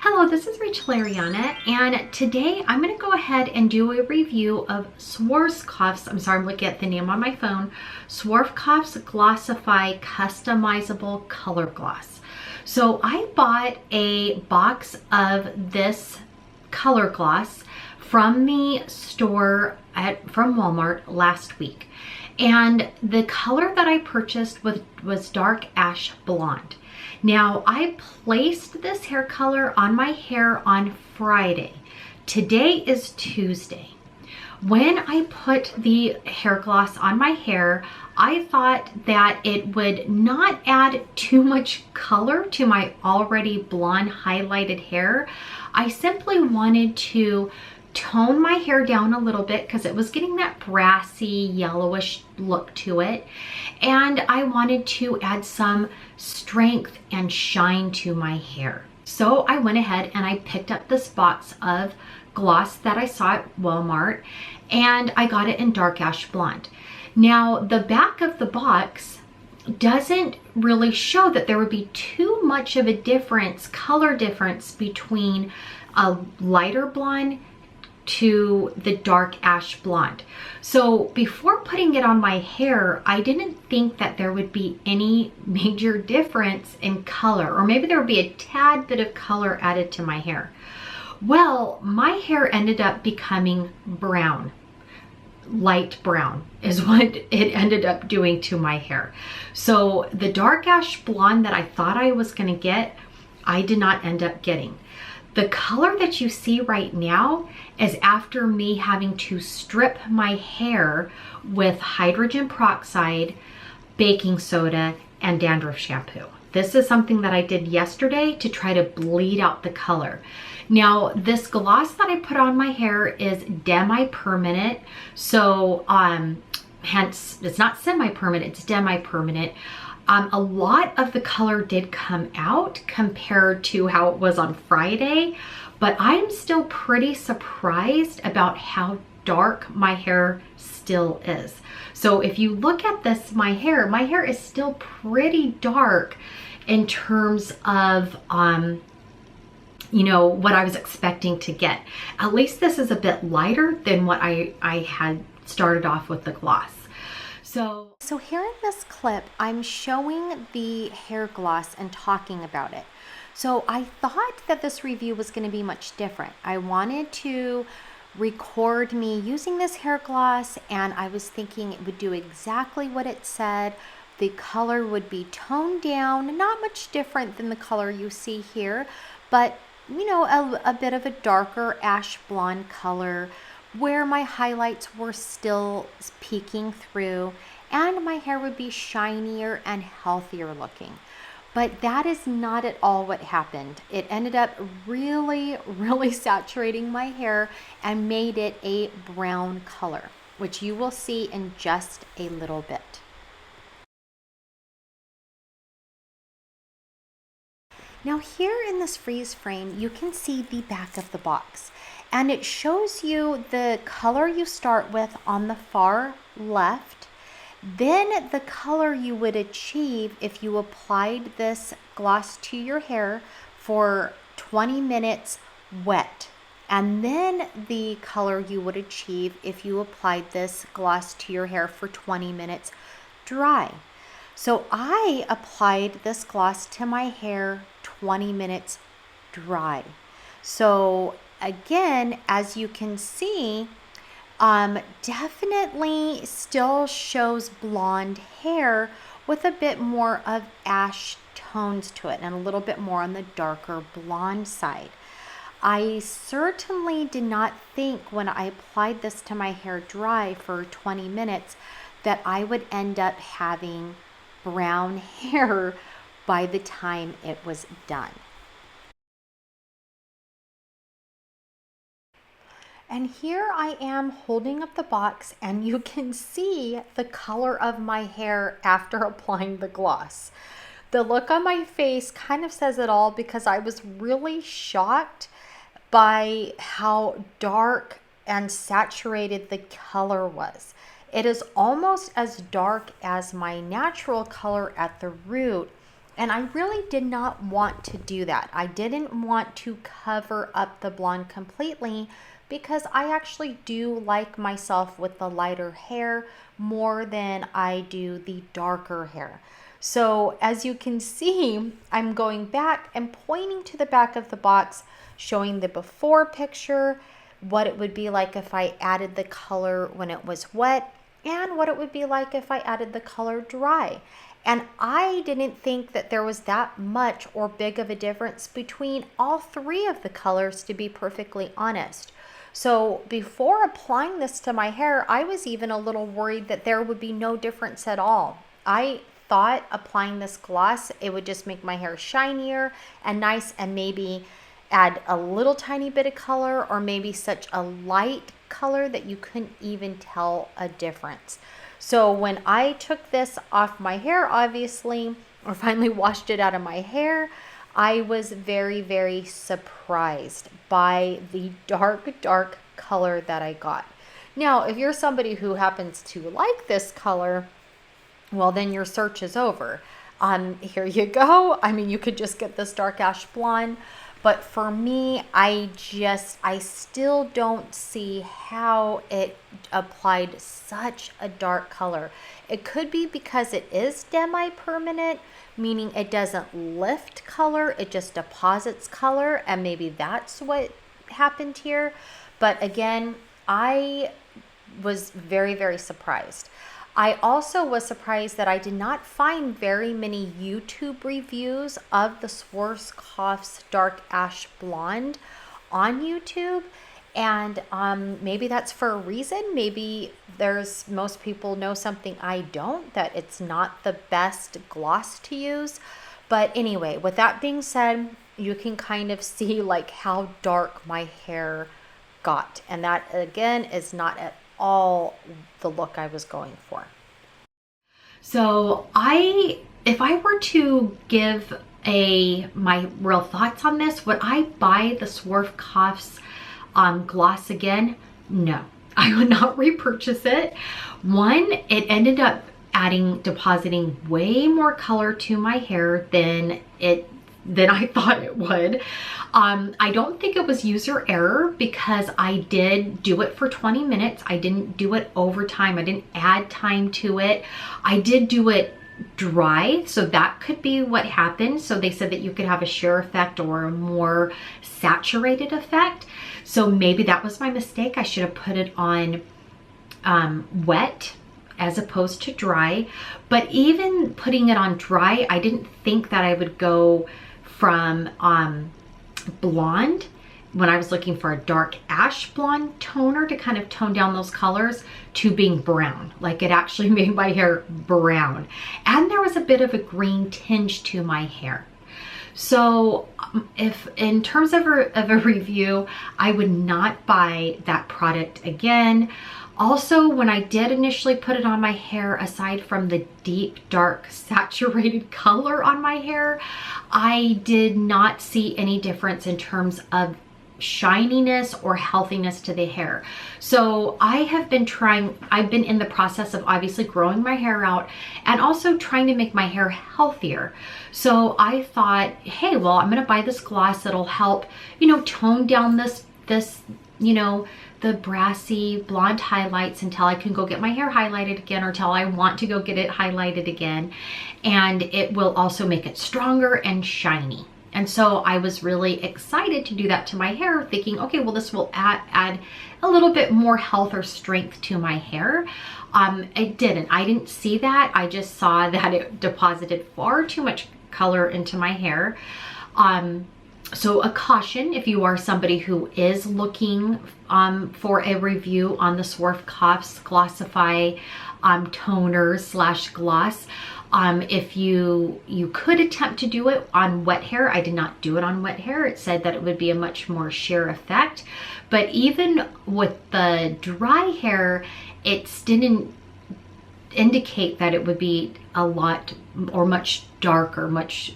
Hello, this is Rachel Ariana, and today I'm going to go ahead and do a review of Schwarzkopf's, I'm looking at the name on my phone, Schwarzkopf's Glossify Customizable Color Gloss. So I bought a box of this color gloss from the store from Walmart last week. And the color that I purchased was dark ash blonde. Now, I placed this hair color on my hair on Friday. Today is Tuesday. When I put the hair gloss on my hair, I thought that it would not add too much color to my already blonde highlighted hair. I simply wanted to tone my hair down a little bit because it was getting that brassy yellowish look to it, and I wanted to add some strength and shine to my hair. So I went ahead and I picked up this box of gloss that I saw at Walmart, and I got it in dark ash blonde. Now the back of the box doesn't really show that there would be too much of a color difference between a lighter blonde to the dark ash blonde. So before putting it on my hair, I didn't think that there would be any major difference in color, or maybe there would be a tad bit of color added to my hair. Well, my hair ended up becoming brown. Light brown is what it ended up doing to my hair. So the dark ash blonde that I thought I was going to get, I did not end up getting. The color that you see right now is after me having to strip my hair with hydrogen peroxide, baking soda, and dandruff shampoo. This is something that I did yesterday to try to bleed out the color. Now, this gloss that I put on my hair is Demipermanent, so hence it's not semi-permanent, it's Demipermanent. A lot of the color did come out compared to how it was on Friday, but I'm still pretty surprised about how dark my hair still is. So if you look at this, my hair is still pretty dark in terms of, you know, what I was expecting to get. At least this is a bit lighter than what I had started off with the gloss. So here in this clip, I'm showing the hair gloss and talking about it. So I thought that this review was going to be much different. I wanted to record me using this hair gloss, and I was thinking it would do exactly what it said. The color would be toned down, not much different than the color you see here, but you know, a bit of a darker ash blonde color where my highlights were still peeking through, and my hair would be shinier and healthier looking. But that is not at all what happened. It ended up really saturating my hair and made it a brown color, which you will see in just a little bit. Now here in this freeze frame, you can see the back of the box, and it shows you the color you start with on the far left, then the color you would achieve if you applied this gloss to your hair for 20 minutes wet, and then the color you would achieve if you applied this gloss to your hair for 20 minutes dry. So I applied this gloss to my hair 20 minutes dry. So again, as you can see, definitely still shows blonde hair with a bit more of ash tones to it and a little bit more on the darker blonde side. I certainly did not think when I applied this to my hair dry for 20 minutes that I would end up having brown hair by the time it was done. And here I am holding up the box, and you can see the color of my hair after applying the gloss. The look on my face kind of says it all, because I was really shocked by how dark and saturated the color was. It is almost as dark as my natural color at the root, And I really did not want to do that. I didn't want to cover up the blonde completely because I actually do like myself with the lighter hair more than I do the darker hair. So as you can see, I'm going back and pointing to the back of the box, showing the before picture, what it would be like if I added the color when it was wet, and what it would be like if I added the color dry. And I didn't think that there was that much or big of a difference between all three of the colors, to be perfectly honest. So before applying this to my hair, I was even a little worried that there would be no difference at all. I thought applying this gloss, it would just make my hair shinier and nice and maybe add a little tiny bit of color, or maybe such a light color that you couldn't even tell a difference. So when I took this off my hair, obviously, or finally washed it out of my hair, I was very, very surprised by the dark color that I got. Now, if you're somebody who happens to like this color, well, then your search is over. Here you go. I mean, you could just get this dark ash blonde. But for me, I still don't see how it applied such a dark color. It could be because it is demi-permanent, meaning it doesn't lift color, it just deposits color, and maybe that's what happened here. But again, I was very, very surprised. I also was surprised that I did not find very many YouTube reviews of the Schwarzkopf's Dark Ash Blonde on YouTube. And maybe that's for a reason. Maybe most people know something I don't, that it's not the best gloss to use. But anyway, with that being said, you can kind of see like how dark my hair got. And that again is not at all the look I was going for. So if I were to give my real thoughts on this, would I buy the Schwarzkopf's gloss again? No, I would not repurchase it. One, it ended up depositing way more color to my hair than I thought it would. I don't think it was user error because I did do it for 20 minutes. I didn't do it over time. I didn't add time to it. I did do it dry, so that could be what happened. So they said that you could have a sheer effect or a more saturated effect. So maybe that was my mistake. I should have put it on wet as opposed to dry. But even putting it on dry, I didn't think that I would go from blonde, when I was looking for a dark ash blonde toner to kind of tone down those colors, to being brown. Like it actually made my hair brown. And there was a bit of a green tinge to my hair. So if in terms of a review, I would not buy that product again. Also, when I did initially put it on my hair, aside from the deep, dark, saturated color on my hair, I did not see any difference in terms of shininess or healthiness to the hair. So I've been in the process of obviously growing my hair out and also trying to make my hair healthier. So I thought, hey, well, I'm gonna buy this gloss that'll help, tone down this, the brassy blonde highlights until I can go get my hair highlighted again, or till I want to go get it highlighted again. And it will also make it stronger and shiny. And so I was really excited to do that to my hair, thinking, okay, well, this will add a little bit more health or strength to my hair. It didn't. I didn't see that. I just saw that it deposited far too much color into my hair. So a caution, if you are somebody who is looking for a review on the Schwarzkopf's Glossify toner / gloss, if you could attempt to do it on wet hair. I did not do it on wet hair. It said that it would be a much more sheer effect. But even with the dry hair, it didn't indicate that it would be a lot or much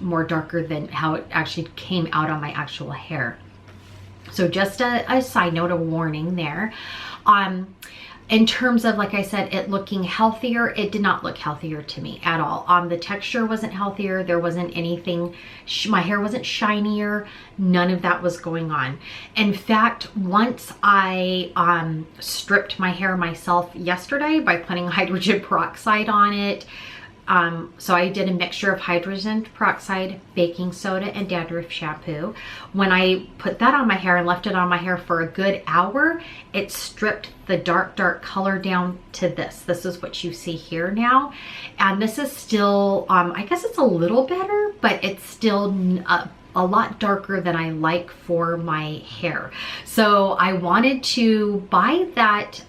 more darker than how it actually came out on my actual hair. So just a side note, a warning there. in terms of, like I said, it looking healthier, it did not look healthier to me at all. The texture wasn't healthier. There wasn't anything, my hair wasn't shinier. None of that was going on. In fact, once I stripped my hair myself yesterday by putting hydrogen peroxide on it, so I did a mixture of hydrogen peroxide, baking soda, and dandruff shampoo. When I put that on my hair and left it on my hair for a good hour, it stripped the dark color down to this. This is what you see here now. And this is still, I guess it's a little better, but it's still a lot darker than I like for my hair. So I wanted to buy that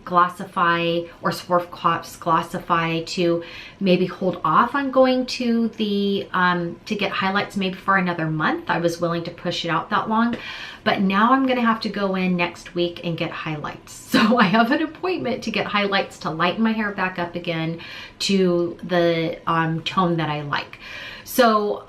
Glossify or Swarf Glossify to maybe hold off on going to the to get highlights maybe for another month. I was willing to push it out that long, but now I'm gonna have to go in next week and get highlights. So I have an appointment to get highlights to lighten my hair back up again to the tone that I like. So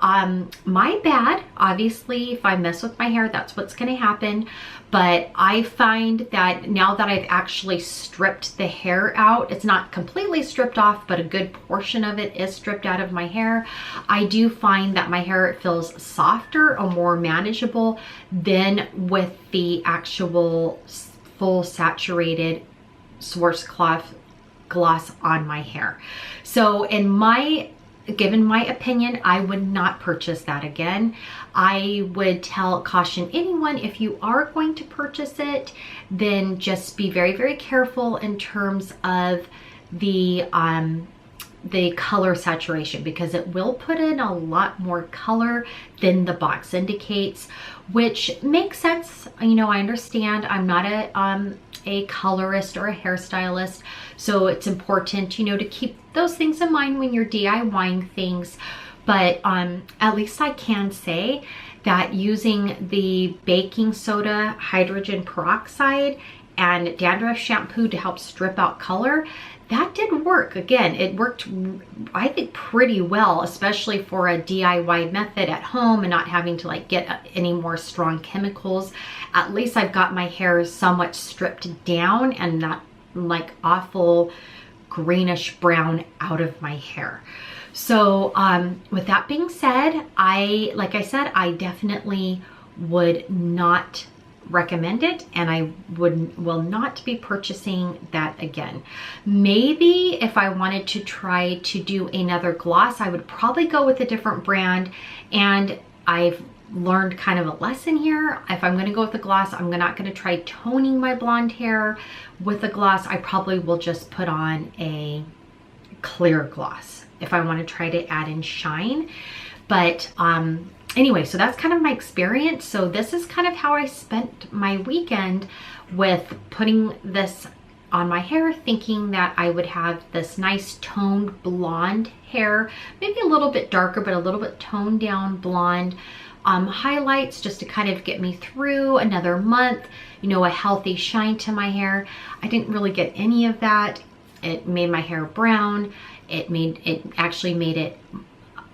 my bad, obviously, if I mess with my hair, that's what's gonna happen. But I find that now that I've actually stripped the hair out, it's not completely stripped off, but a good portion of it is stripped out of my hair. I do find that my hair feels softer or more manageable than with the actual full saturated Schwarzkopf gloss on my hair. So given my opinion, I would not purchase that again. I would caution anyone, if you are going to purchase it, then just be very, very careful in terms of the color saturation, because it will put in a lot more color than the box indicates, which makes sense. You know, I understand. I'm not a colorist or a hairstylist, so it's important, you know, to keep those things in mind when you're DIYing things. But at least I can say that using the baking soda, hydrogen peroxide, and dandruff shampoo to help strip out color, that did work. Again, it worked, I think, pretty well, especially for a DIY method at home and not having to like get any more strong chemicals. At least I've got my hair somewhat stripped down and not like awful greenish brown out of my hair. So with that being said, like I said, I definitely would not recommend it, and I will not be purchasing that again. Maybe if I wanted to try to do another gloss, I would probably go with a different brand, and I've learned kind of a lesson here. If I'm going to go with a gloss, I'm not going to try toning my blonde hair with a gloss. I probably will just put on a clear gloss if I want to try to add in shine. But anyway, so that's kind of my experience. So this is kind of how I spent my weekend with putting this on my hair, thinking that I would have this nice toned blonde hair, maybe a little bit darker, but a little bit toned down blonde. Highlights just to kind of get me through another month, you know, a healthy shine to my hair. I didn't really get any of that. It made my hair brown. It actually made it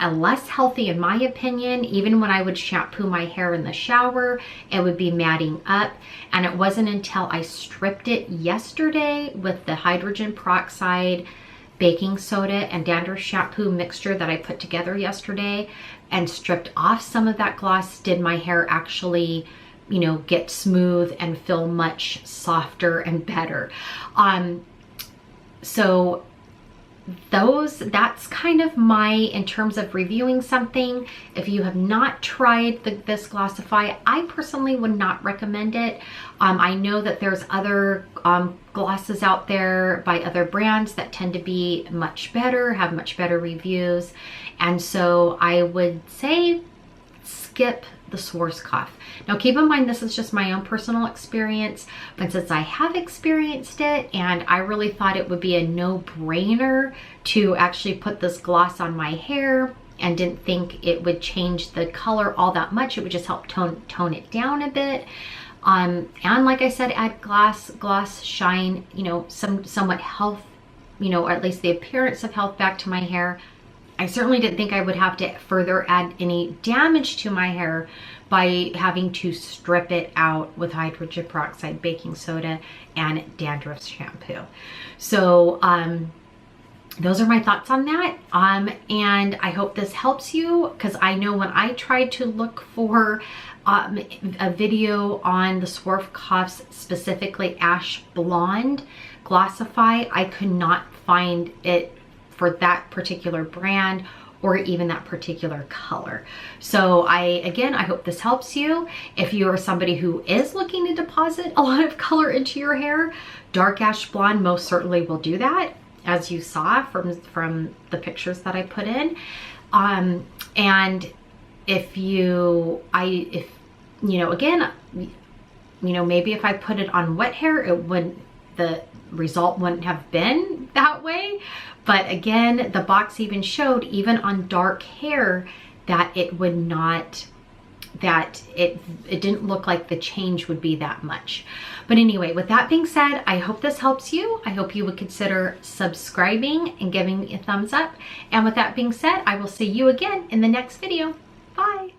less healthy in my opinion. Even when I would shampoo my hair in the shower, it would be matting up. And it wasn't until I stripped it yesterday with the hydrogen peroxide, baking soda, and dandruff shampoo mixture that I put together yesterday and stripped off some of that gloss, did my hair actually, you know, get smooth and feel much softer and better. So that's kind of in terms of reviewing something. If you have not tried this Glossify, I personally would not recommend it. I know that there's other glosses out there by other brands that tend to be much better, have much better reviews. And so I would say skip the Schwarzkopf. Now keep in mind, this is just my own personal experience, but since I have experienced it and I really thought it would be a no-brainer to actually put this gloss on my hair and didn't think it would change the color all that much, it would just help tone it down a bit. And like I said, add gloss, shine, you know, somewhat health, you know, or at least the appearance of health back to my hair. I certainly didn't think I would have to further add any damage to my hair, by having to strip it out with hydrogen peroxide, baking soda, and Dandruff Shampoo. So those are my thoughts on that. And I hope this helps you, because I know when I tried to look for a video on the Swarovskis, specifically Ash Blonde Glossify, I could not find it for that particular brand or even that particular color. So again, I hope this helps you. If you are somebody who is looking to deposit a lot of color into your hair, Dark Ash Blonde most certainly will do that, as you saw from the pictures that I put in. And if you know, again, you know, maybe if I put it on wet hair, the result wouldn't have been that way. But again, the box even showed, even on dark hair, that it would not, that it didn't look like the change would be that much. But anyway, with that being said, I hope this helps you. I hope you would consider subscribing and giving me a thumbs up. And with that being said, I will see you again in the next video. Bye.